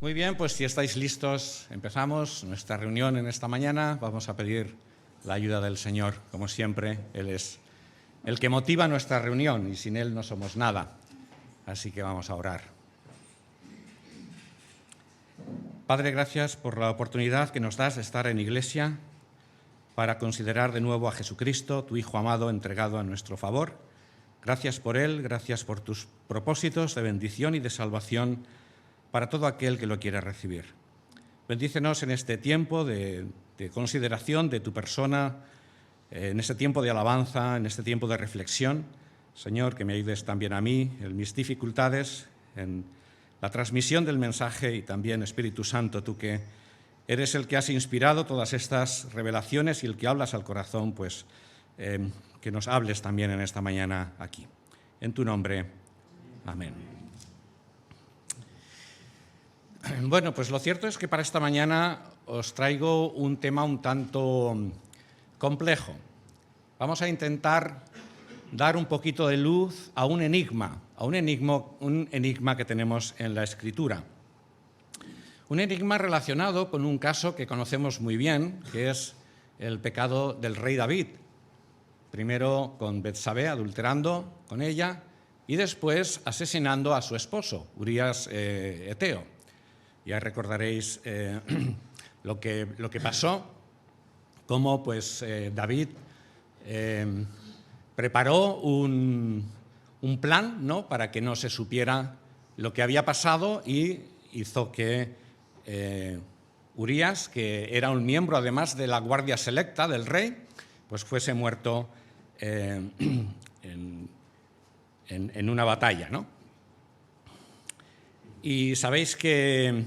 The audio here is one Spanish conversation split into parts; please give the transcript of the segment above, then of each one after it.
Muy bien, pues si estáis listos, empezamos nuestra reunión en esta mañana. Vamos a pedir la ayuda del Señor, como siempre. Él es el que motiva nuestra reunión y sin Él no somos nada. Así que vamos a orar. Padre, gracias por la oportunidad que nos das de estar en iglesia para considerar de nuevo a Jesucristo, tu Hijo amado, entregado a nuestro favor. Gracias por Él, gracias por tus propósitos de bendición y de salvación para todo aquel que lo quiera recibir. Bendícenos en este tiempo de consideración de tu persona, en este tiempo de alabanza, en este tiempo de reflexión. Señor, que me ayudes también a mí en mis dificultades, en la transmisión del mensaje y también, Espíritu Santo, tú que eres el que has inspirado todas estas revelaciones y el que hablas al corazón, pues que nos hables también en esta mañana aquí. En tu nombre, amén. Bueno, pues lo cierto es que para esta mañana os traigo un tema un tanto complejo. Vamos a intentar dar un poquito de luz a un enigma que tenemos en la Escritura. Un enigma relacionado con un caso que conocemos muy bien, que es el pecado del rey David. Primero con Betsabé, adulterando con ella, y después asesinando a su esposo, Urías Eteo. Ya recordaréis lo que pasó, cómo pues, David preparó un plan, ¿no?, para que no se supiera lo que había pasado y hizo que Urías, que era un miembro además de la guardia selecta del rey, pues fuese muerto en una batalla, ¿no? Y sabéis que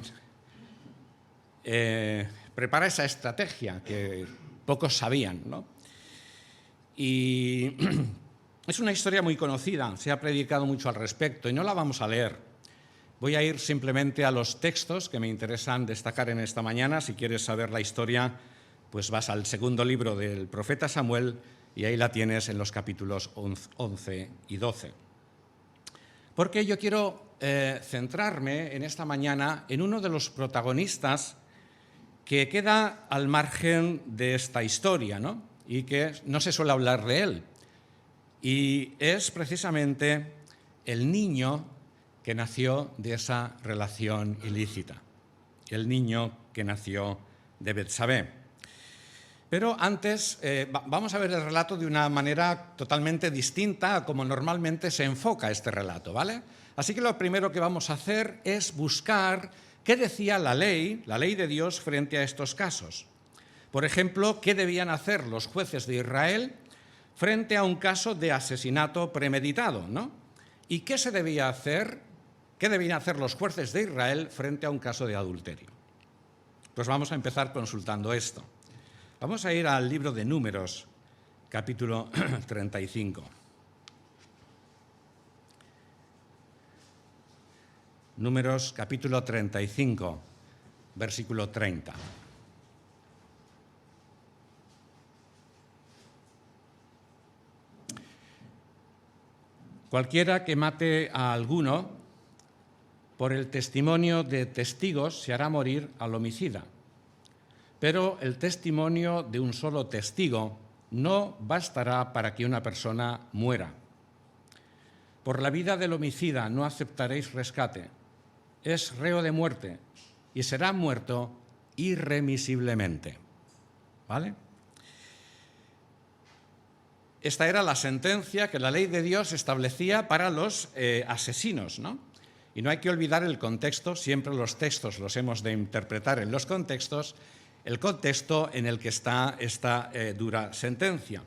prepara esa estrategia que pocos sabían, ¿no? Y es una historia muy conocida, se ha predicado mucho al respecto y no la vamos a leer. Voy a ir simplemente a los textos que me interesan destacar en esta mañana. Si quieres saber la historia, pues vas al segundo libro del profeta Samuel y ahí la tienes en los capítulos 11 y 12. Porque yo quiero centrarme en esta mañana en uno de los protagonistas que queda al margen de esta historia, ¿no?, y que no se suele hablar de él. Y es precisamente el niño que nació de esa relación ilícita, el niño que nació de Betsabé. Pero antes vamos a ver el relato de una manera totalmente distinta a como normalmente se enfoca este relato, ¿vale? Así que lo primero que vamos a hacer es buscar qué decía la ley de Dios frente a estos casos. Por ejemplo, qué debían hacer los jueces de Israel frente a un caso de asesinato premeditado, ¿no? Y qué debían hacer los jueces de Israel frente a un caso de adulterio. Pues vamos a empezar consultando esto. Vamos a ir al libro de Números, capítulo 35. Números, capítulo 35, versículo 30. Cualquiera que mate a alguno, por el testimonio de testigos se hará morir al homicida. Pero el testimonio de un solo testigo no bastará para que una persona muera. Por la vida del homicida no aceptaréis rescate. Es reo de muerte y será muerto irremisiblemente. ¿Vale? Esta era la sentencia que la ley de Dios establecía para los asesinos, ¿no? Y no hay que olvidar el contexto, siempre los textos los hemos de interpretar en los contextos, el contexto en el que está esta dura sentencia.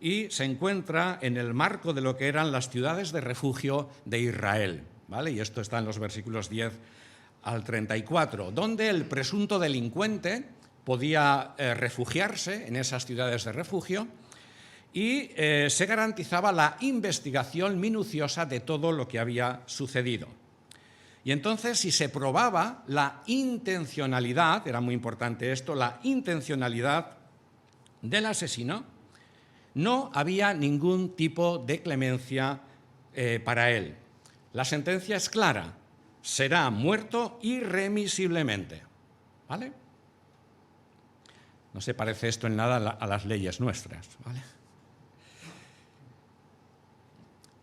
Y se encuentra en el marco de lo que eran las ciudades de refugio de Israel, ¿vale? Y esto está en los versículos 10 al 34, donde el presunto delincuente podía refugiarse en esas ciudades de refugio y se garantizaba la investigación minuciosa de todo lo que había sucedido. Y entonces, si se probaba la intencionalidad, era muy importante esto, la intencionalidad del asesino, no había ningún tipo de clemencia para él. La sentencia es clara: será muerto irremisiblemente. ¿Vale? No se parece esto en nada a las leyes nuestras. ¿Vale?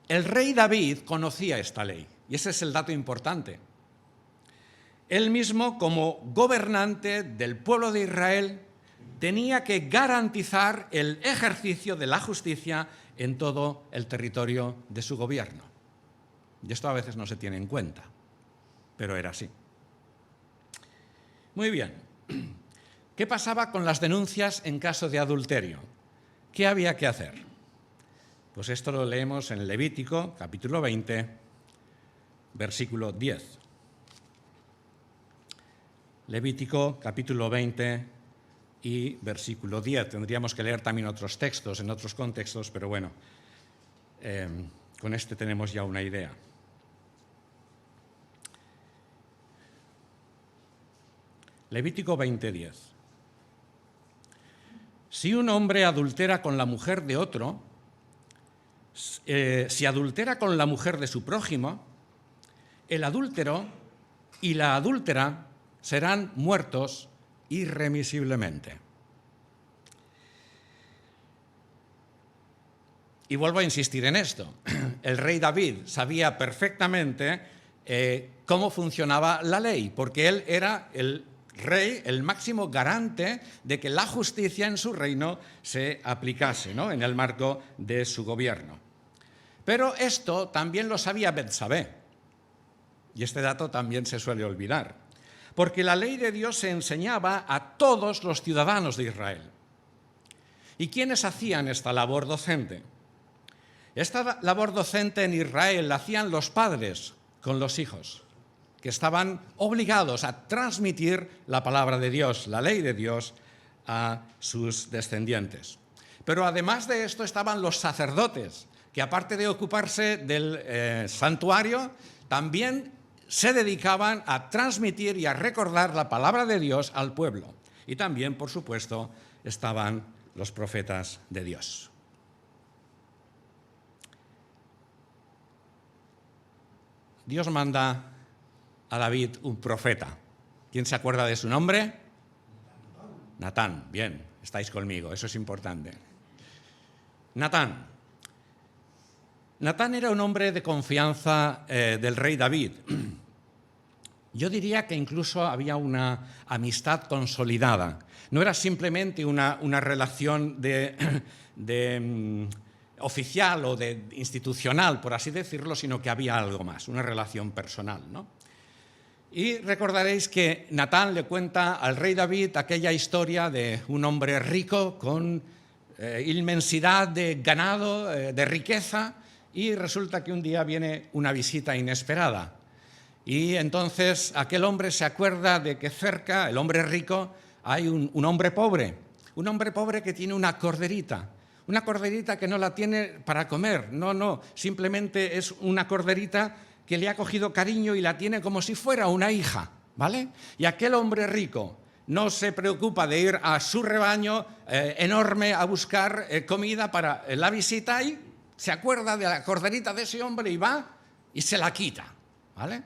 El rey David conocía esta ley, y ese es el dato importante. Él mismo, como gobernante del pueblo de Israel, tenía que garantizar el ejercicio de la justicia en todo el territorio de su gobierno. Y esto a veces no se tiene en cuenta, pero era así. Muy bien. ¿Qué pasaba con las denuncias en caso de adulterio? ¿Qué había que hacer? Pues esto lo leemos en Levítico, capítulo 20, versículo 10. Levítico, capítulo 20 y versículo 10. Tendríamos que leer también otros textos en otros contextos, pero bueno, con este tenemos ya una idea. Levítico 20:10. Si un hombre adultera con la mujer de otro, si adultera con la mujer de su prójimo, el adúltero y la adúltera serán muertos irremisiblemente. Y vuelvo a insistir en esto. El rey David sabía perfectamente cómo funcionaba la ley, porque él era el rey, el máximo garante de que la justicia en su reino se aplicase, ¿no?, en el marco de su gobierno. Pero esto también lo sabía Betsabé, y este dato también se suele olvidar, porque la ley de Dios se enseñaba a todos los ciudadanos de Israel. ¿Y quiénes hacían esta labor docente? Esta labor docente en Israel la hacían los padres con los hijos, que estaban obligados a transmitir la palabra de Dios, la ley de Dios, a sus descendientes. Pero además de esto estaban los sacerdotes, que aparte de ocuparse del santuario, también se dedicaban a transmitir y a recordar la palabra de Dios al pueblo. Y también, por supuesto, estaban los profetas de Dios. Dios manda a David un profeta. ¿Quién se acuerda de su nombre? Natán. Bien, estáis conmigo, eso es importante. Natán. Natán era un hombre de confianza del rey David. Yo diría que incluso había una amistad consolidada. No era simplemente una relación oficial o institucional, por así decirlo, sino que había algo más, una relación personal, ¿no? Y recordaréis que Natán le cuenta al rey David aquella historia de un hombre rico con inmensidad de ganado, de riqueza, y resulta que un día viene una visita inesperada. Y entonces aquel hombre se acuerda de que cerca, el hombre rico, hay un hombre pobre que tiene una corderita que no la tiene para comer, no, simplemente es una corderita que le ha cogido cariño y la tiene como si fuera una hija, ¿vale? Y aquel hombre rico no se preocupa de ir a su rebaño enorme a buscar comida para la visita y se acuerda de la corderita de ese hombre y va y se la quita, ¿vale?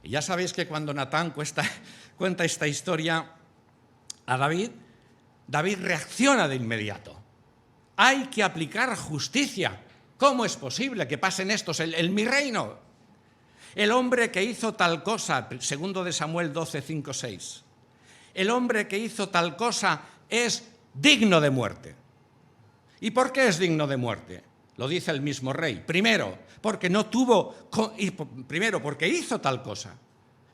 Y ya sabéis que cuando Natán cuenta esta historia a David, David reacciona de inmediato. Hay que aplicar justicia. ¿Cómo es posible que pasen estos en mi reino? El hombre que hizo tal cosa, segundo de Samuel 12, 5, 6, el hombre que hizo tal cosa es digno de muerte. ¿Y por qué es digno de muerte? Lo dice el mismo rey. Primero, porque hizo tal cosa.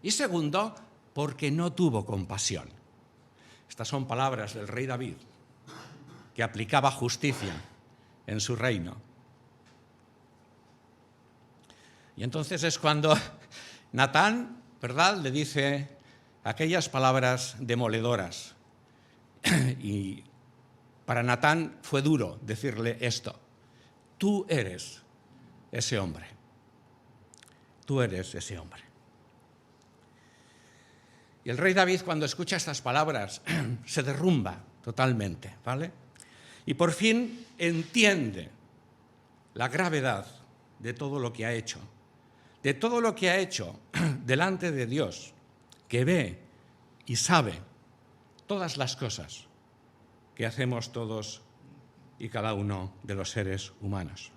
Y segundo, porque no tuvo compasión. Estas son palabras del rey David, que aplicaba justicia en su reino. Y entonces es cuando Natán, ¿verdad?, le dice aquellas palabras demoledoras. Y para Natán fue duro decirle esto. Tú eres ese hombre. Tú eres ese hombre. Y el rey David, cuando escucha estas palabras, se derrumba totalmente, ¿vale? Y por fin entiende la gravedad de todo lo que ha hecho, de todo lo que ha hecho delante de Dios, que ve y sabe todas las cosas que hacemos todos y cada uno de los seres humanos.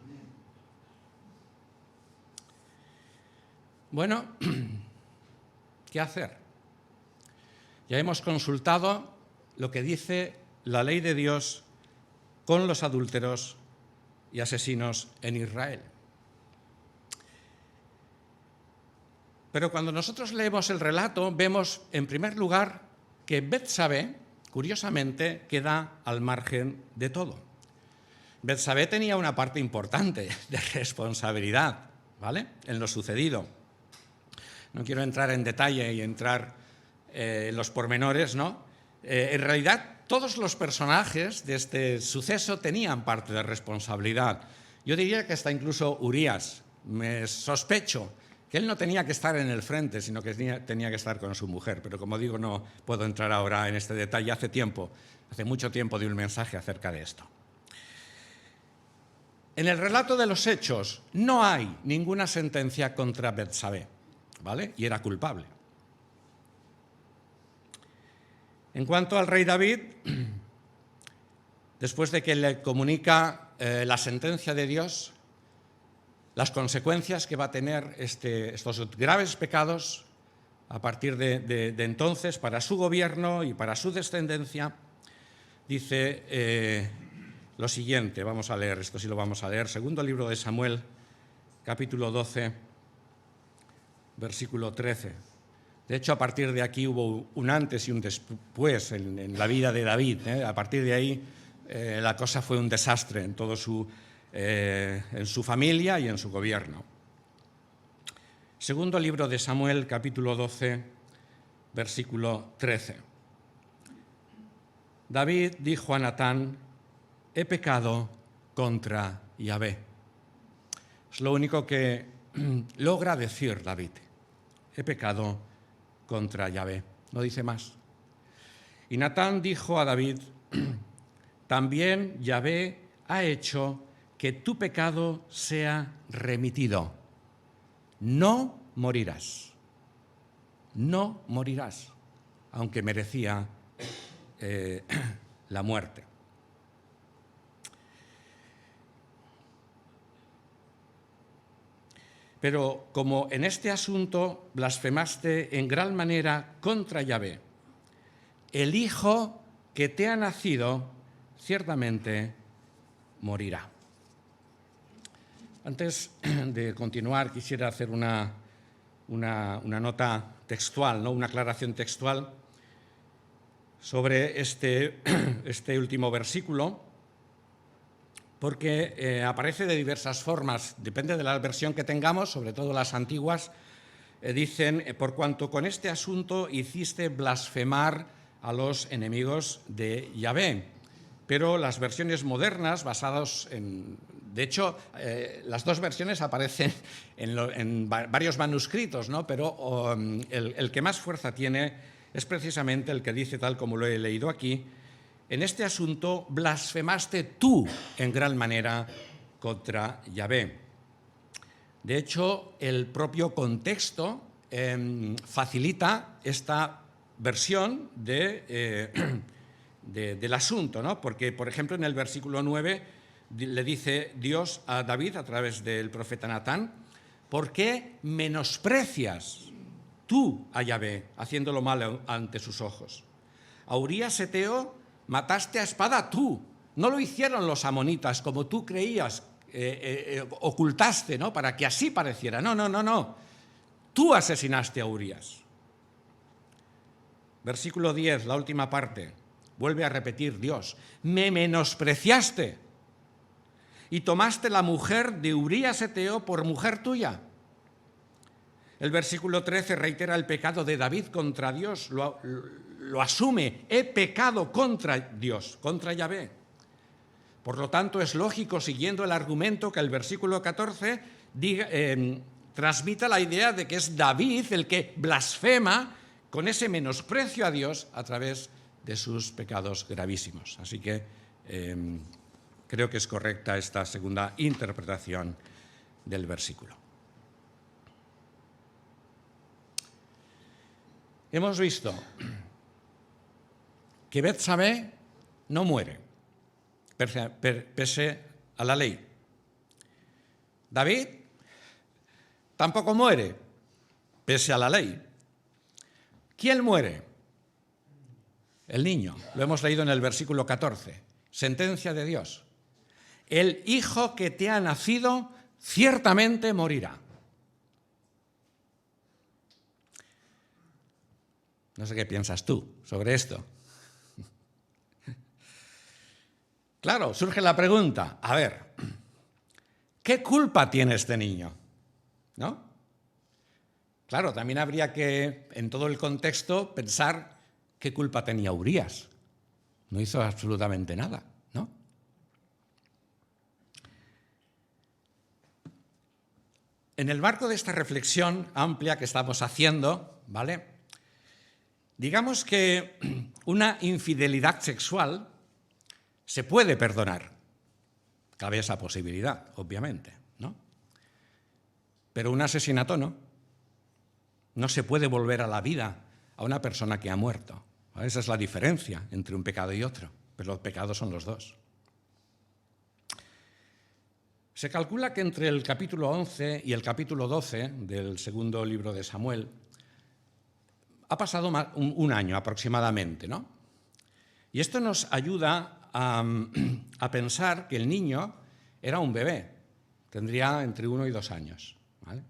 Bueno, ¿qué hacer? Ya hemos consultado lo que dice la ley de Dios con los adúlteros y asesinos en Israel. Pero cuando nosotros leemos el relato, vemos, en primer lugar, que Betsabé, curiosamente, queda al margen de todo. Betsabé tenía una parte importante de responsabilidad, ¿vale?, en lo sucedido. No quiero entrar en detalle y entrar en los pormenores, ¿no? En realidad, todos los personajes de este suceso tenían parte de responsabilidad. Yo diría que hasta incluso Urías. Me sospecho que él no tenía que estar en el frente, sino que tenía que estar con su mujer. Pero como digo, no puedo entrar ahora en este detalle. Hace mucho tiempo di un mensaje acerca de esto. En el relato de los hechos no hay ninguna sentencia contra Betsabé, ¿vale? Y era culpable. En cuanto al rey David, después de que le comunica la sentencia de Dios, las consecuencias que va a tener estos graves pecados a partir de entonces para su gobierno y para su descendencia, dice lo siguiente, vamos a leer, esto sí lo vamos a leer, segundo libro de Samuel, capítulo 12, versículo 13. De hecho, a partir de aquí hubo un antes y un después en la vida de David. A partir de ahí la cosa fue un desastre en su familia y en su gobierno. Segundo libro de Samuel, capítulo 12, versículo 13. David dijo a Natán: he pecado contra Yahvé. Es lo único que logra decir David. He pecado contra Yahvé. No dice más. Y Natán dijo a David: también Yahvé ha hecho que tu pecado sea remitido. No morirás. No morirás, aunque merecía la muerte. Pero como en este asunto blasfemaste en gran manera contra Yahvé, el hijo que te ha nacido ciertamente morirá. Antes de continuar, quisiera hacer una nota textual, ¿no?, una aclaración textual sobre este último versículo, porque aparece de diversas formas, depende de la versión que tengamos, sobre todo las antiguas, dicen: por cuanto con este asunto hiciste blasfemar a los enemigos de Yahvé. Pero las versiones modernas, basadas en... De hecho, las dos versiones aparecen en varios manuscritos, ¿no? Pero el que más fuerza tiene es precisamente el que dice, tal como lo he leído aquí: en este asunto blasfemaste tú en gran manera contra Yahvé. De hecho, el propio contexto facilita esta versión del asunto, ¿no? Porque, por ejemplo, en el versículo 9 le dice Dios a David a través del profeta Natán: ¿por qué menosprecias tú a Yahvé haciéndolo mal ante sus ojos? A Urías Eteo mataste a espada tú, no lo hicieron los amonitas como tú creías, ocultaste, ¿no?, para que así pareciera. No. Tú asesinaste a Urías. Versículo 10, la última parte, vuelve a repetir Dios: me menospreciaste y tomaste la mujer de Urías Eteo por mujer tuya. El versículo 13 reitera el pecado de David contra Dios, lo asume: he pecado contra Dios, contra Yahvé. Por lo tanto, es lógico, siguiendo el argumento, que el versículo 14 transmita la idea de que es David el que blasfema con ese menosprecio a Dios a través de sus pecados gravísimos. Así que creo que es correcta esta segunda interpretación del versículo. hemos visto que Betsabé no muere, pese a la ley. David tampoco muere, pese a la ley. ¿Quién muere? El niño. Lo hemos leído en el versículo 14. Sentencia de Dios. El hijo que te ha nacido ciertamente morirá. No sé qué piensas tú sobre esto. Claro, surge la pregunta, a ver, ¿qué culpa tiene este niño? ¿No? Claro, también habría que, en todo el contexto, pensar qué culpa tenía Urías. No hizo absolutamente nada, ¿no? En el marco de esta reflexión amplia que estamos haciendo, ¿vale? Digamos que una infidelidad sexual se puede perdonar. Cabe esa posibilidad, obviamente, ¿no? Pero un asesinato no. No se puede volver a la vida a una persona que ha muerto. Esa es la diferencia entre un pecado y otro, pero los pecados son los dos. Se calcula que entre el capítulo 11 y el capítulo 12 del segundo libro de Samuel ha pasado un año aproximadamente, ¿no? Y esto nos ayuda a pensar que el niño era un bebé, tendría entre 1 y 2 años, ¿vale?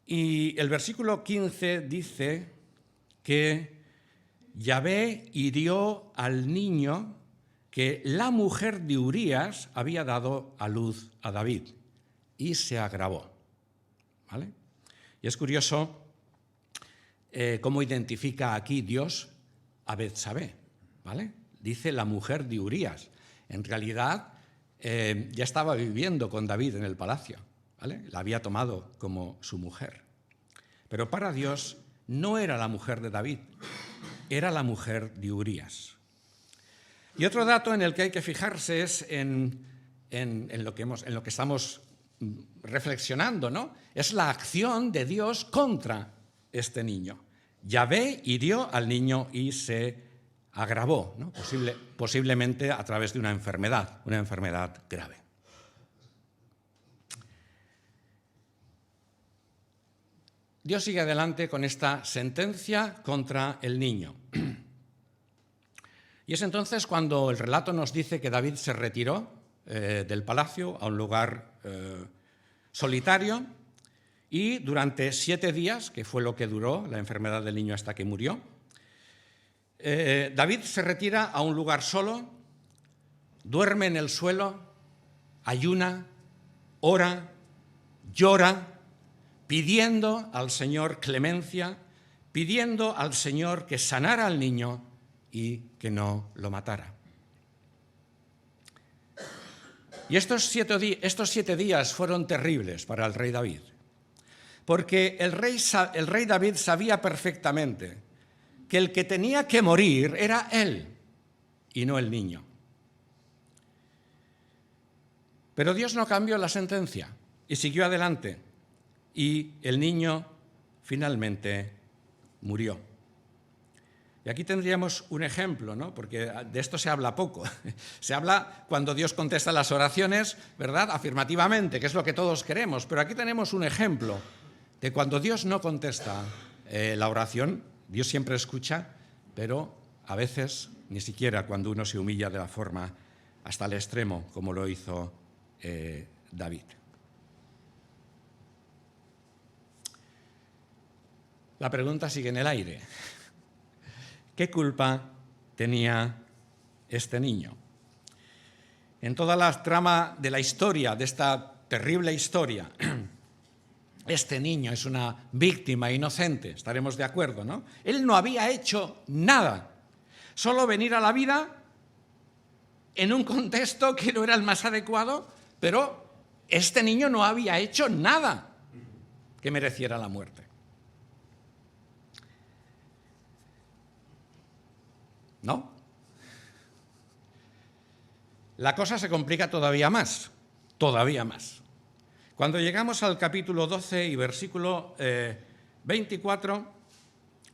Y el versículo 15 dice que Yahvé hirió al niño que la mujer de Urías había dado a luz a David y se agravó, ¿vale? Y es curioso cómo identifica aquí Dios a Betsabé, ¿vale? Dice la mujer de Urías. En realidad ya estaba viviendo con David en el palacio, ¿vale? La había tomado como su mujer. Pero para Dios no era la mujer de David, era la mujer de Urías. Y otro dato en el que hay que fijarse es en lo que estamos reflexionando, ¿no? Es la acción de Dios contra este niño. Yahvé hirió al niño y se agravó, ¿no? Posiblemente a través de una enfermedad grave. Dios sigue adelante con esta sentencia contra el niño. Y es entonces cuando el relato nos dice que David se retiró del palacio a un lugar solitario y durante 7 días, que fue lo que duró la enfermedad del niño hasta que murió, David se retira a un lugar solo, duerme en el suelo, ayuna, ora, llora, pidiendo al Señor clemencia, pidiendo al Señor que sanara al niño y que no lo matara. Y estos 7 días fueron terribles para el rey David, porque el rey David sabía perfectamente que el que tenía que morir era él y no el niño. Pero Dios no cambió la sentencia y siguió adelante, y el niño finalmente murió. Y aquí tendríamos un ejemplo, ¿no? Porque de esto se habla poco. Se habla cuando Dios contesta las oraciones, ¿verdad?, afirmativamente, que es lo que todos queremos. Pero aquí tenemos un ejemplo de cuando Dios no contesta la oración. Dios siempre escucha, pero a veces ni siquiera cuando uno se humilla de la forma hasta el extremo, como lo hizo David. La pregunta sigue en el aire. ¿Qué culpa tenía este niño? En toda la trama de la historia, de esta terrible historia, este niño es una víctima inocente, estaremos de acuerdo, ¿no? Él no había hecho nada, solo venir a la vida en un contexto que no era el más adecuado, pero este niño no había hecho nada que mereciera la muerte. ¿No? La cosa se complica todavía más. Cuando llegamos al capítulo 12 y versículo 24,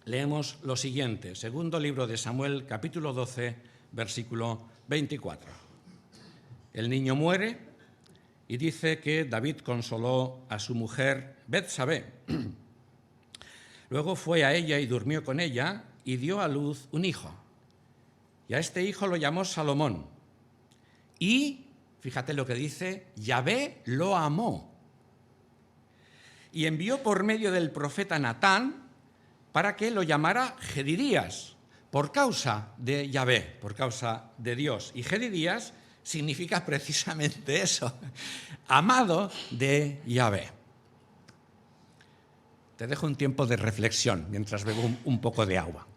leemos lo siguiente, segundo libro de Samuel, capítulo 12, versículo 24. El niño muere y dice que David consoló a su mujer Betsabé. Luego fue a ella y durmió con ella y dio a luz un hijo. Y a este hijo lo llamó Salomón. Y, fíjate lo que dice, Yahvé lo amó. Y envió por medio del profeta Natán para que lo llamara Jedidías, por causa de Yahvé, por causa de Dios. Y Jedidías significa precisamente eso, amado de Yahvé. Te dejo un tiempo de reflexión mientras bebo un poco de agua.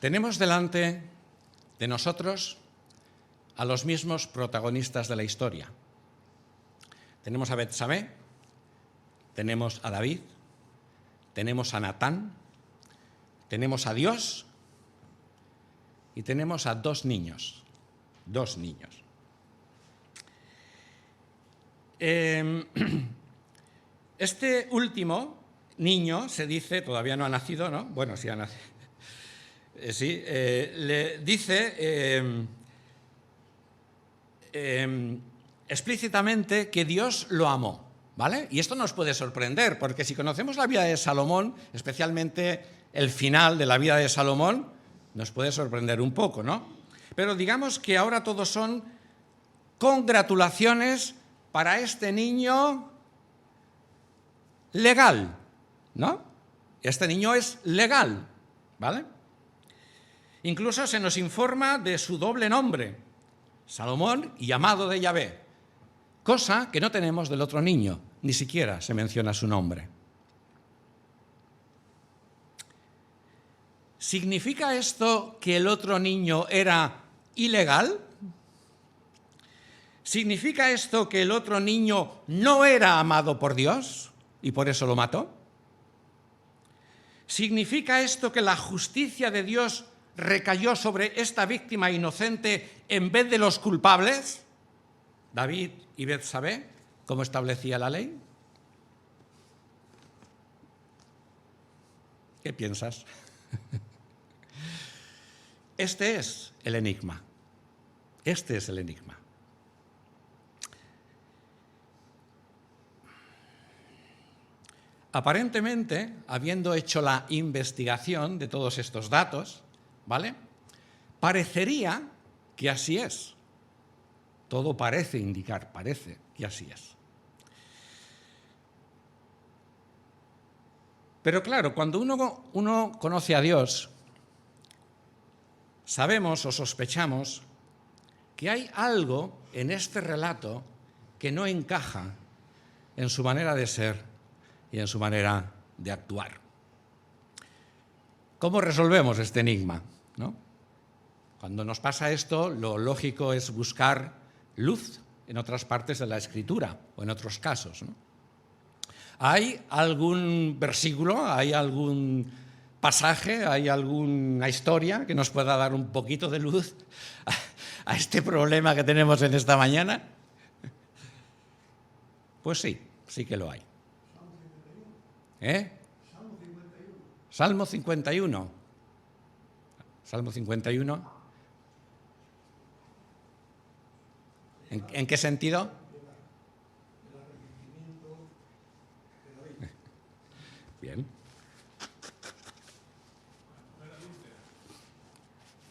Tenemos delante de nosotros a los mismos protagonistas de la historia. Tenemos a Betsabé, tenemos a David, tenemos a Natán, tenemos a Dios y tenemos a dos niños. Este último niño, se dice, todavía no ha nacido, ¿no? Bueno, sí ha nacido. Le dice explícitamente que Dios lo amó, ¿vale? Y esto nos puede sorprender, porque si conocemos la vida de Salomón, especialmente el final de la vida de Salomón, nos puede sorprender un poco, ¿no? Pero digamos que ahora todos son congratulaciones para este niño legal, ¿no? Este niño es legal, ¿vale? Incluso se nos informa de su doble nombre, Salomón y amado de Yahvé, cosa que no tenemos del otro niño, ni siquiera se menciona su nombre. ¿Significa esto que el otro niño era ilegal? ¿Significa esto que el otro niño no era amado por Dios y por eso lo mató? ¿Significa esto que la justicia de Dios recayó sobre esta víctima inocente en vez de los culpables, David y Betsabé, como establecía la ley? ¿Qué piensas? Este es el enigma. Este es el enigma. Aparentemente, habiendo hecho la investigación de todos estos datos, ¿vale? Parecería que así es. Todo parece indicar, parece que así es. Pero claro, cuando uno conoce a Dios, sabemos o sospechamos que hay algo en este relato que no encaja en su manera de ser y en su manera de actuar. ¿Cómo resolvemos este enigma? ¿No? Cuando nos pasa esto, lo lógico es buscar luz en otras partes de la Escritura o en otros casos, ¿no? ¿Hay algún versículo, hay algún pasaje, hay alguna historia que nos pueda dar un poquito de luz a este problema que tenemos en esta mañana? Pues sí, sí que lo hay. Salmo 51. Salmo 51. ¿En qué sentido? Bien.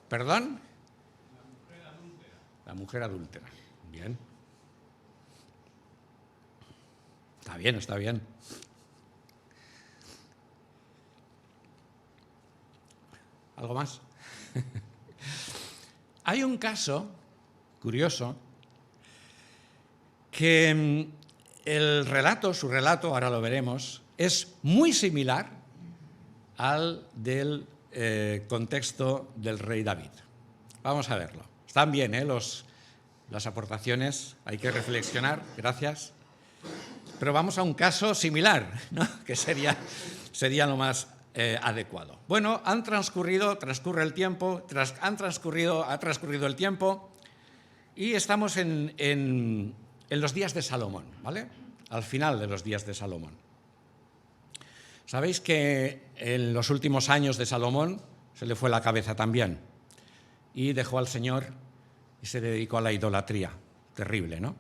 ¿Perdón? La mujer adúltera. Bien. Está bien, está bien. ¿Algo más? Hay un caso curioso que su relato, ahora lo veremos, es muy similar al del contexto del rey David. Vamos a verlo. Están bien, las aportaciones, hay que reflexionar. Gracias. pero vamos a un caso similar, ¿no? Que sería lo más adecuado. Bueno, ha transcurrido el tiempo y estamos en los días de Salomón, ¿vale? Al final de los días de Salomón. Sabéis que en los últimos años de Salomón se le fue la cabeza también y dejó al Señor y se dedicó a la idolatría. Terrible, ¿no?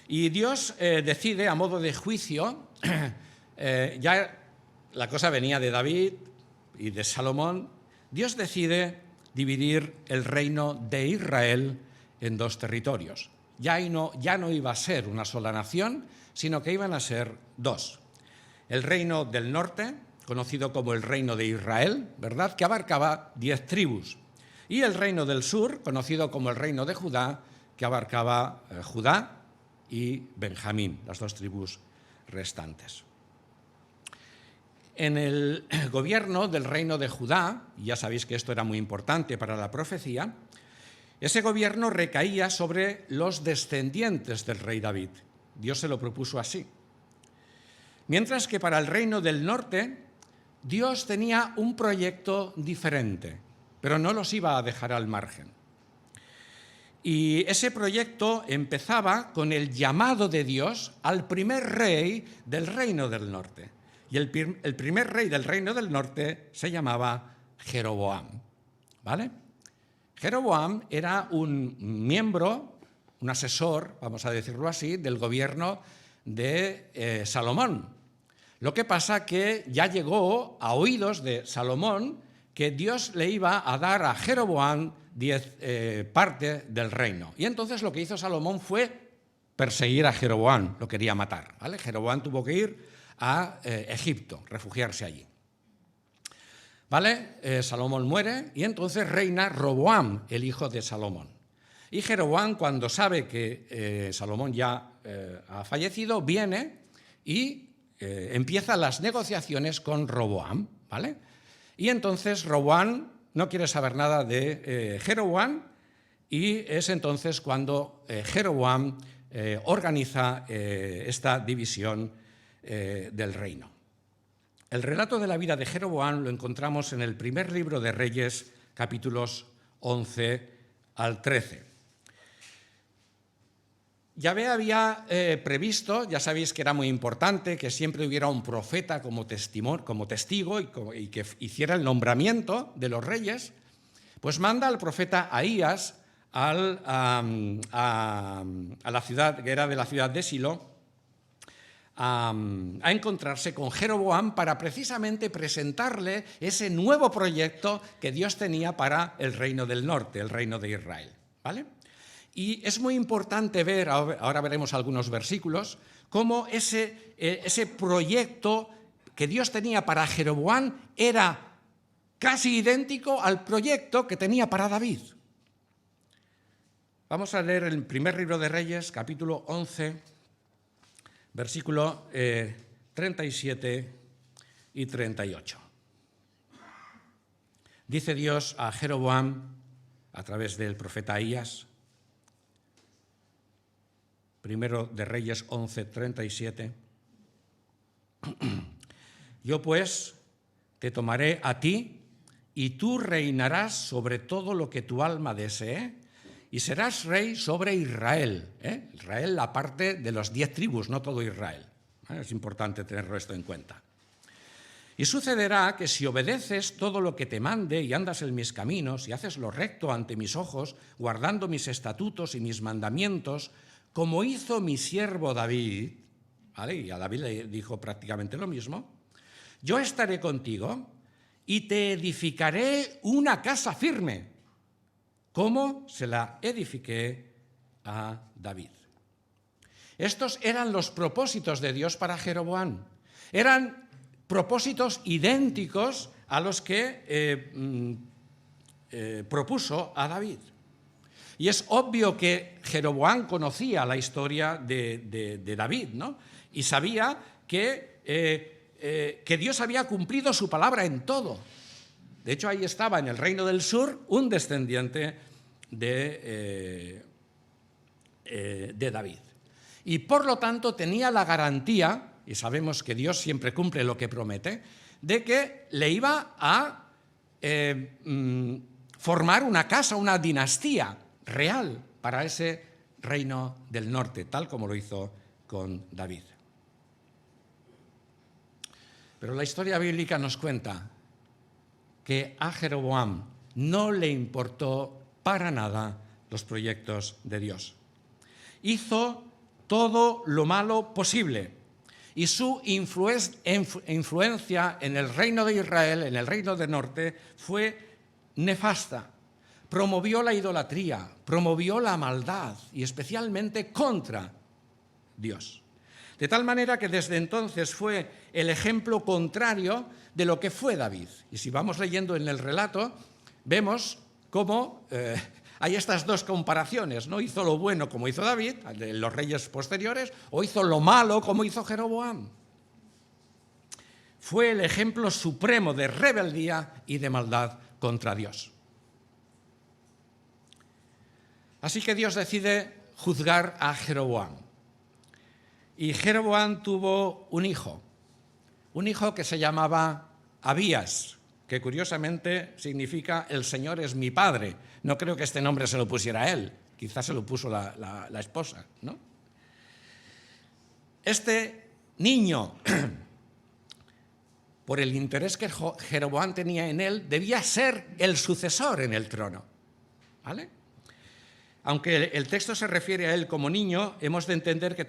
Y Dios decide, a modo de juicio, ya la cosa venía de David y de Salomón, Dios decide dividir el reino de Israel en dos territorios. Ya no iba a ser una sola nación, sino que iban a ser dos. El reino del norte, conocido como el reino de Israel, ¿verdad?, que abarcaba 10 tribus. Y el reino del sur, conocido como el reino de Judá, que abarcaba Judá y Benjamín, las dos tribus restantes. En el gobierno del reino de Judá, y ya sabéis que esto era muy importante para la profecía, ese gobierno recaía sobre los descendientes del rey David. Dios se lo propuso así. Mientras que para el reino del norte, Dios tenía un proyecto diferente, pero no los iba a dejar al margen. Y ese proyecto empezaba con el llamado de Dios al primer rey del reino del norte. Y el primer rey del reino del norte se llamaba Jeroboam, ¿vale? Jeroboam era un miembro, un asesor, vamos a decirlo así, del gobierno de Salomón. Lo que pasa que ya llegó a oídos de Salomón que Dios le iba a dar a Jeroboam 10 partes del reino. Y entonces lo que hizo Salomón fue perseguir a Jeroboam, lo quería matar, ¿vale? Jeroboam tuvo que ir a Egipto, refugiarse allí. ¿Vale? Salomón muere y entonces reina Roboam, el hijo de Salomón. Y Jeroboam, cuando sabe que Salomón ya ha fallecido, viene y empieza las negociaciones con Roboam, ¿vale? Y entonces Roboam no quiere saber nada de Jeroboam y es entonces cuando Jeroboam organiza esta división del reino. El relato de la vida de Jeroboam lo encontramos en el primer libro de Reyes, capítulos 11 al 13. Yahvé había previsto, ya sabéis que era muy importante, que siempre hubiera un profeta como testigo y que hiciera el nombramiento de los reyes, pues manda al profeta Ahías a la ciudad, que era de la ciudad de Silo, a encontrarse con Jeroboam para precisamente presentarle ese nuevo proyecto que Dios tenía para el reino del norte, el reino de Israel, ¿vale? Y es muy importante ver, ahora veremos algunos versículos, cómo ese proyecto que Dios tenía para Jeroboam era casi idéntico al proyecto que tenía para David. Vamos a leer el primer libro de Reyes, capítulo 11, versículo 37 y 38. Dice Dios a Jeroboam, a través del profeta Ahías, primero de Reyes 11, 37. Yo pues te tomaré a ti y tú reinarás sobre todo lo que tu alma desee y serás rey sobre Israel. Israel, la parte de los 10 tribus, no todo Israel. Es importante tenerlo esto en cuenta. Y sucederá que si obedeces todo lo que te mande y andas en mis caminos y haces lo recto ante mis ojos, guardando mis estatutos y mis mandamientos, como hizo mi siervo David, ¿vale? Y a David le dijo prácticamente lo mismo, yo estaré contigo y te edificaré una casa firme, como se la edifiqué a David. Estos eran los propósitos de Dios para Jeroboam. Eran propósitos idénticos a los que propuso a David. Y es obvio que Jeroboam conocía la historia de David, ¿no? Y sabía que Dios había cumplido su palabra en todo. De hecho, ahí estaba en el reino del sur un descendiente de David. y por lo tanto tenía la garantía, y sabemos que Dios siempre cumple lo que promete, de que le iba a formar una casa, una dinastía real para ese reino del norte, tal como lo hizo con David. Pero la historia bíblica nos cuenta que a Jeroboam no le importó para nada los proyectos de Dios. Hizo todo lo malo posible y su influencia en el reino de Israel, en el reino del norte, fue nefasta. Promovió la idolatría, promovió la maldad y especialmente contra Dios. De tal manera que desde entonces fue el ejemplo contrario de lo que fue David. Y si vamos leyendo en el relato, vemos cómo hay estas dos comparaciones, ¿no? Hizo lo bueno como hizo David, los reyes posteriores, o hizo lo malo como hizo Jeroboam. Fue el ejemplo supremo de rebeldía y de maldad contra Dios. Así que Dios decide juzgar a Jeroboam. Y Jeroboam tuvo un hijo que se llamaba Abías, que curiosamente significa el Señor es mi padre. No creo que este nombre se lo pusiera él, quizás se lo puso la esposa, ¿no? Este niño, por el interés que Jeroboam tenía en él, debía ser el sucesor en el trono, ¿vale? Aunque el texto se refiere a él como niño, hemos de entender que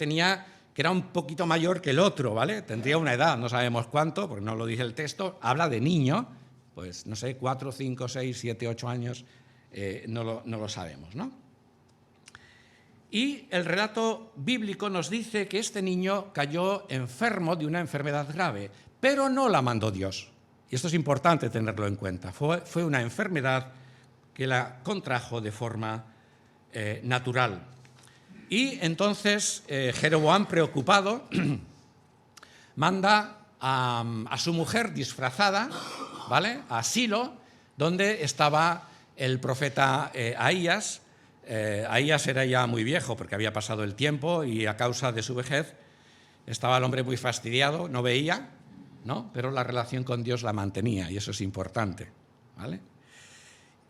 era un poquito mayor que el otro, ¿vale? Tendría una edad, no sabemos cuánto, porque no lo dice el texto, habla de niño, pues no sé, 4, 5, 6, 7, 8 años, no lo sabemos, ¿no? Y el relato bíblico nos dice que este niño cayó enfermo de una enfermedad grave, pero no la mandó Dios. Y esto es importante tenerlo en cuenta. Fue una enfermedad que la contrajo de forma natural. Y entonces Jeroboam, preocupado, manda a su mujer disfrazada, ¿vale?, a Silo, donde estaba el profeta Ahías. Ahías era ya muy viejo porque había pasado el tiempo y a causa de su vejez estaba el hombre muy fastidiado, no veía, ¿no?, pero la relación con Dios la mantenía y eso es importante, ¿vale?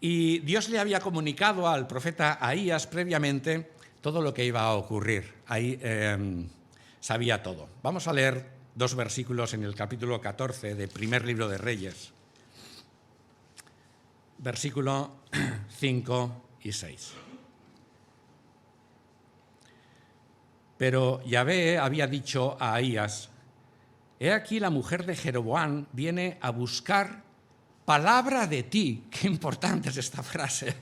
Y Dios le había comunicado al profeta Ahías previamente todo lo que iba a ocurrir. Ahí sabía todo. Vamos a leer 2 versículos en el capítulo 14 del primer libro de Reyes. Versículo 5 y 6. Pero Yahvé había dicho a Ahías: he aquí la mujer de Jeroboam viene a buscar palabra de ti. Qué importante es esta frase.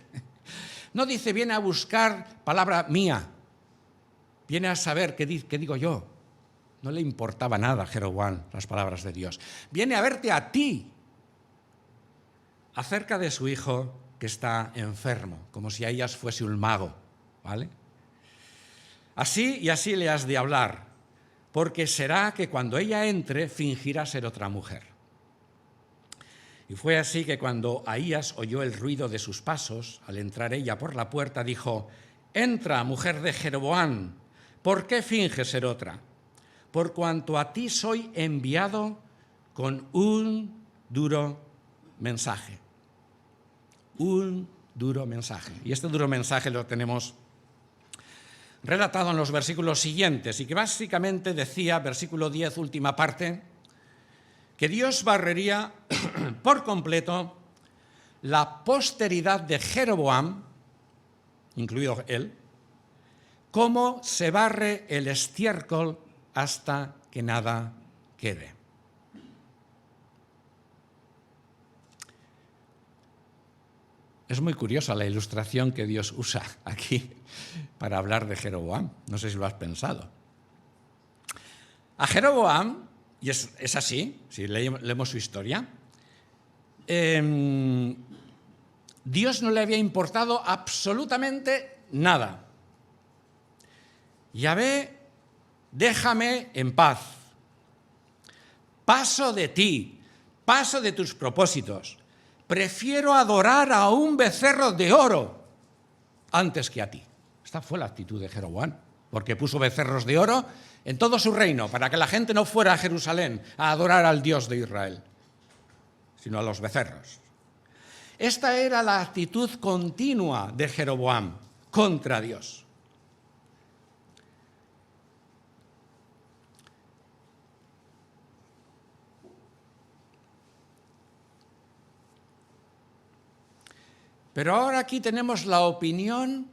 No dice viene a buscar palabra mía, viene a saber qué digo yo. No le importaba nada a Jeroboam las palabras de Dios. Viene a verte a ti acerca de su hijo que está enfermo, como si Ahías fuese un mago, ¿vale? Así y así le has de hablar, porque será que cuando ella entre fingirá ser otra mujer. Y fue así que cuando Ahías oyó el ruido de sus pasos, al entrar ella por la puerta, dijo: entra, mujer de Jeroboam, ¿por qué finges ser otra? Por cuanto a ti soy enviado con un duro mensaje. Un duro mensaje. Y este duro mensaje lo tenemos relatado en los versículos siguientes y que básicamente decía, versículo 10, última parte, que Dios barrería por completo la posteridad de Jeroboam, incluido él, como se barre el estiércol hasta que nada quede. Es muy curiosa la ilustración que Dios usa aquí para hablar de Jeroboam. No sé si lo has pensado. A Jeroboam, y es así, si leemos su historia, Dios no le había importado absolutamente nada. Yahvé, déjame en paz. Paso de ti, paso de tus propósitos. Prefiero adorar a un becerro de oro antes que a ti. Esta fue la actitud de Jeroboam. porque puso becerros de oro en todo su reino, para que la gente no fuera a Jerusalén a adorar al Dios de Israel, sino a los becerros. Esta era la actitud continua de Jeroboam contra Dios. Pero ahora aquí tenemos la opinión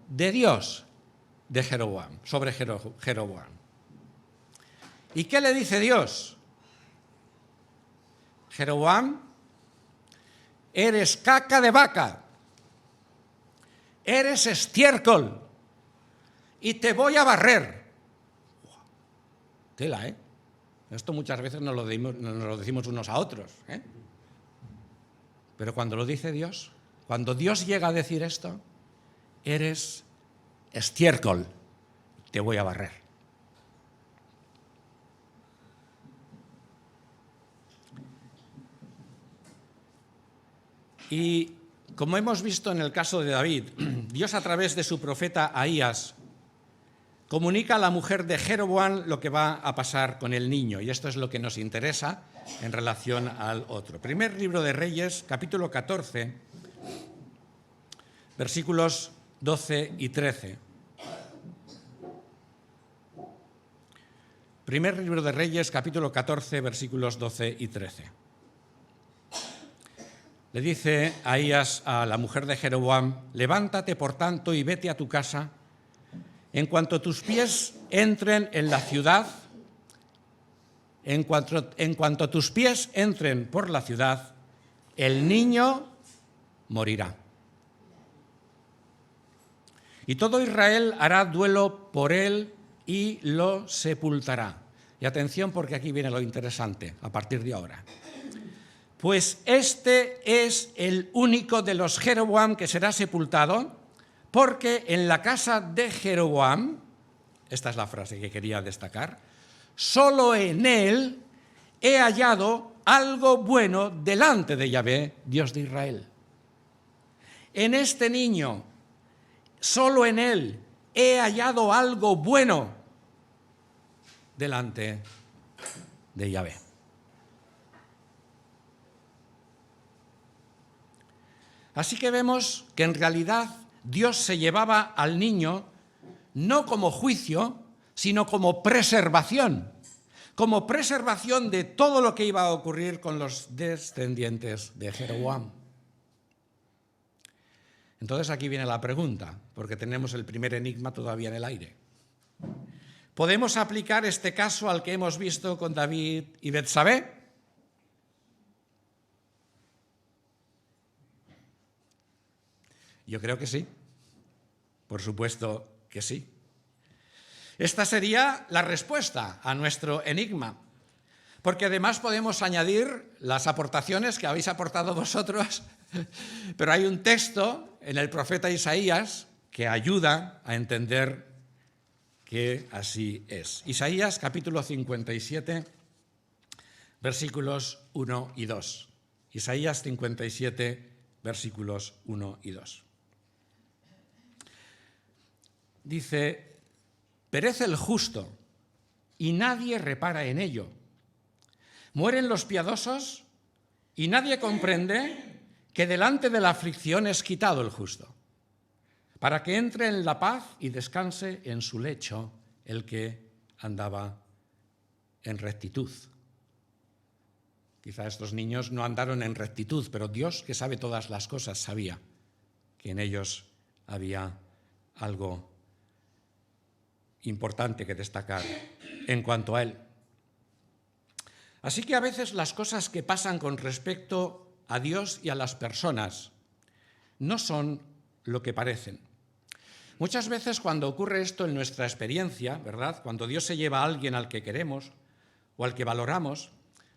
de Dios de Jeroboam, sobre Jeroboam. ¿Y qué le dice Dios? Jeroboam, eres caca de vaca, eres estiércol y te voy a barrer. Tela, ¿eh? Esto muchas veces nos lo decimos unos a otros, ¿eh? Pero cuando lo dice Dios, cuando Dios llega a decir esto, eres estiércol, te voy a barrer. Y como hemos visto en el caso de David, Dios a través de su profeta Ahías comunica a la mujer de Jeroboam lo que va a pasar con el niño, y esto es lo que nos interesa en relación al otro. Primer libro de Reyes, capítulo 14, versículos 12 y 13. Primer libro de Reyes, capítulo 14, versículos 12 y 13. Le dice Ahías a la mujer de Jeroboam, levántate por tanto y vete a tu casa. En cuanto tus pies entren en la ciudad, en cuanto tus pies entren por la ciudad, el niño morirá. Y todo Israel hará duelo por él y lo sepultará. Y atención, porque aquí viene lo interesante a partir de ahora. Pues este es el único de los Jeroboam que será sepultado, porque en la casa de Jeroboam, esta es la frase que quería destacar, solo en él he hallado algo bueno delante de Yahvé, Dios de Israel. En este niño, solo en él he hallado algo bueno delante de Yahvé. Así que vemos que en realidad Dios se llevaba al niño no como juicio, sino como preservación de todo lo que iba a ocurrir con los descendientes de Jeroboam. Entonces aquí viene la pregunta, porque tenemos el primer enigma todavía en el aire. ¿Podemos aplicar este caso al que hemos visto con David y Betsabé? Yo creo que sí, por supuesto que sí. Esta sería la respuesta a nuestro enigma, porque además podemos añadir las aportaciones que habéis aportado vosotros, pero hay un texto en el profeta Isaías que ayuda a entender que así es. Isaías capítulo 57, versículos 1 y 2. Isaías 57, versículos 1 y 2. Dice, perece el justo y nadie repara en ello. Mueren los piadosos y nadie comprende que delante de la aflicción es quitado el justo, para que entre en la paz y descanse en su lecho el que andaba en rectitud. Quizá estos niños no andaron en rectitud, pero Dios, que sabe todas las cosas, sabía que en ellos había algo importante que destacar en cuanto a él. Así que a veces las cosas que pasan con respecto a Dios y a las personas no son lo que parecen. Muchas veces cuando ocurre esto en nuestra experiencia, ¿verdad? Cuando Dios se lleva a alguien al que queremos o al que valoramos,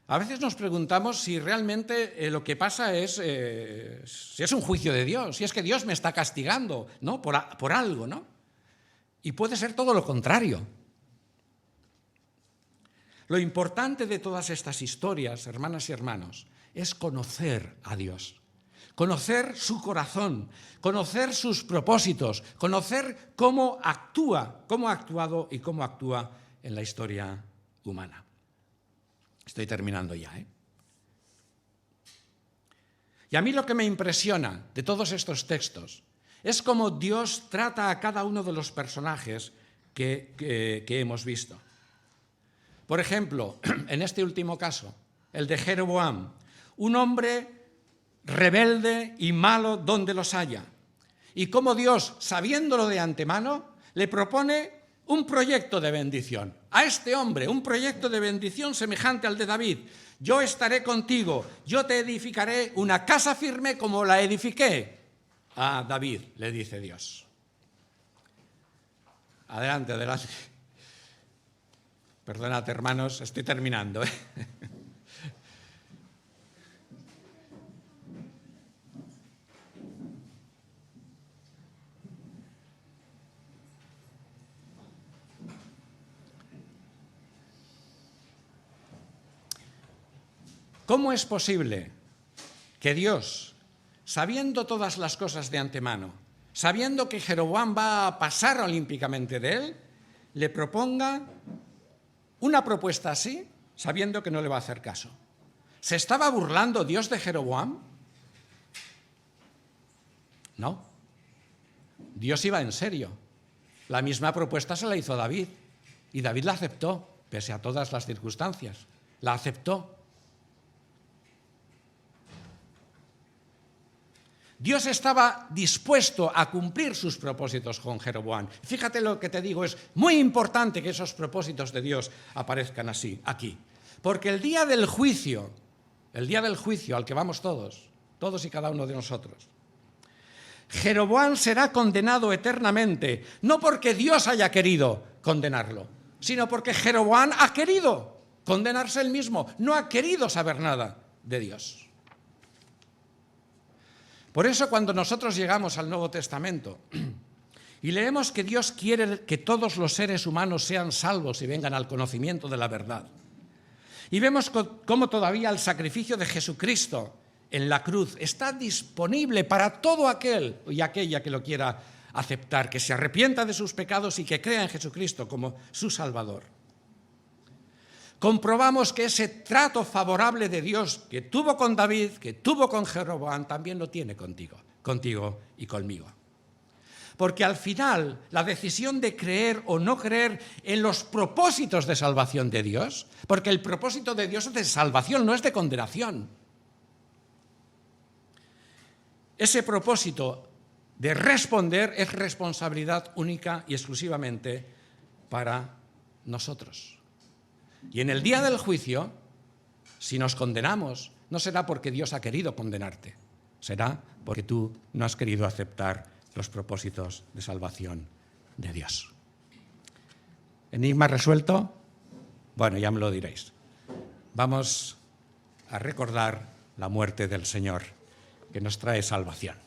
a veces nos preguntamos si realmente lo que pasa es, si es un juicio de Dios, si es que Dios me está castigando, ¿no? por algo, ¿no? Y puede ser todo lo contrario. Lo importante de todas estas historias, hermanas y hermanos, es conocer a Dios. conocer su corazón, conocer sus propósitos, conocer cómo actúa, cómo ha actuado y cómo actúa en la historia humana. Estoy terminando ya, ¿eh? Y a mí lo que me impresiona de todos estos textos es cómo Dios trata a cada uno de los personajes que hemos visto. Por ejemplo, en este último caso, el de Jeroboam, un hombre rebelde y malo donde los haya. Y cómo Dios, sabiéndolo de antemano, le propone un proyecto de bendición. A este hombre, un proyecto de bendición semejante al de David. Yo estaré contigo, yo te edificaré una casa firme como la edifiqué a David, le dice Dios. Adelante, adelante. Perdonad, hermanos, estoy terminando, ¿eh? ¿Cómo es posible que Dios, sabiendo todas las cosas de antemano, sabiendo que Jeroboam va a pasar olímpicamente de él, le proponga una propuesta así, sabiendo que no le va a hacer caso? ¿Se estaba burlando Dios de Jeroboam? No. Dios iba en serio. La misma propuesta se la hizo David y David la aceptó, pese a todas las circunstancias. La aceptó. Dios estaba dispuesto a cumplir sus propósitos con Jeroboam. Fíjate lo que te digo, es muy importante que esos propósitos de Dios aparezcan así, aquí. Porque el día del juicio al que vamos todos y cada uno de nosotros, Jeroboam será condenado eternamente, no porque Dios haya querido condenarlo, sino porque Jeroboam ha querido condenarse él mismo, no ha querido saber nada de Dios. Por eso cuando nosotros llegamos al Nuevo Testamento y leemos que Dios quiere que todos los seres humanos sean salvos y vengan al conocimiento de la verdad, y vemos cómo todavía el sacrificio de Jesucristo en la cruz está disponible para todo aquel y aquella que lo quiera aceptar, que se arrepienta de sus pecados y que crea en Jesucristo como su Salvador, comprobamos que ese trato favorable de Dios que tuvo con David, que tuvo con Jeroboam, también lo tiene contigo y conmigo. Porque al final la decisión de creer o no creer en los propósitos de salvación de Dios, porque el propósito de Dios es de salvación, no es de condenación. Ese propósito de responder es responsabilidad única y exclusivamente para nosotros. Y en el día del juicio, si nos condenamos, no será porque Dios ha querido condenarte, será porque tú no has querido aceptar los propósitos de salvación de Dios. ¿Enigma resuelto? Bueno, ya me lo diréis. Vamos a recordar la muerte del Señor, que nos trae salvación.